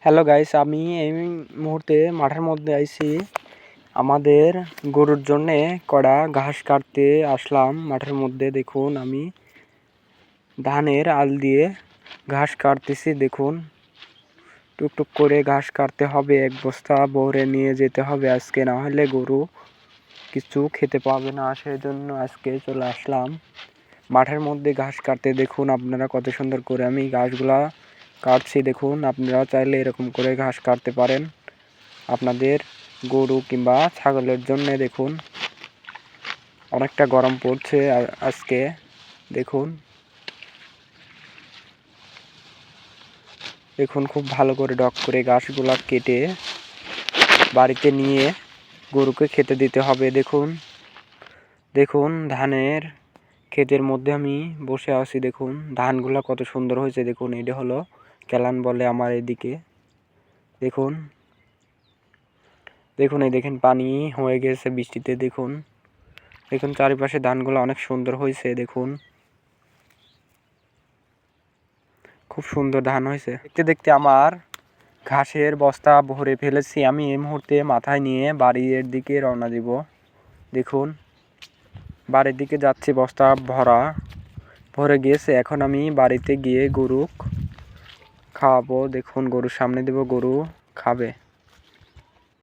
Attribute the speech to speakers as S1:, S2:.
S1: Hello guys, আমি এই মুহূর্তে মাঠের মধ্যে আইছি। আমাদের গরুর জন্যে কড়া ঘাস কাটতে আসলাম মাঠের মধ্যে। দেখুন, আমি ধানের আল দিয়ে ঘাস কাটতেছি। দেখুন, টুকটুক করে ঘাস কাটতে হবে, এক বস্তা ভরে নিয়ে যেতে হবে আজকে, না হলে গরু কিছু খেতে পাবে না। সেজন্য আজকে চলে আসলাম মাঠের মধ্যে ঘাস কাটতে। দেখুন আপনারা কত সুন্দর করে আমি ঘাসগুলা কাটছি। দেখুন, আপনারা চাইলে এরকম করে ঘাস কাটতে পারেন আপনাদের গরু কিংবা ছাগলের জন্য। দেখুন, অনেকটা গরম পড়ছে আজকে। দেখুন দেখুন খুব ভালো করে ডক করে ঘাসগুলা কেটে বাড়িতে নিয়ে গরুকে খেতে দিতে হবে। দেখুন দেখুন ধানের ক্ষেতের মধ্যে আমি বসে আছি। দেখুন ধানগুলা কত সুন্দর হয়েছে। দেখুন, এটা হলো কেলান বলে আমার এদিকে। দেখুন দেখুন এই দেখেন পানি হয়ে গেছে বৃষ্টিতে। দেখুন দেখুন চারিপাশে ধানগুলো অনেক সুন্দর হয়েছে। দেখুন খুব সুন্দর ধান হয়েছে। দেখতে দেখতে আমার ঘাসের বস্তা ভরে ফেলেছি। আমি এই মুহূর্তে মাথায় নিয়ে বাড়ির দিকে রওনা দিব। দেখুন বাড়ির দিকে যাচ্ছি, বস্তা ভরে গিয়েছে। এখন আমি বাড়িতে গিয়ে গরু খাওয়াবো। দেখুন গরুর সামনে দেব, গরু খাবে।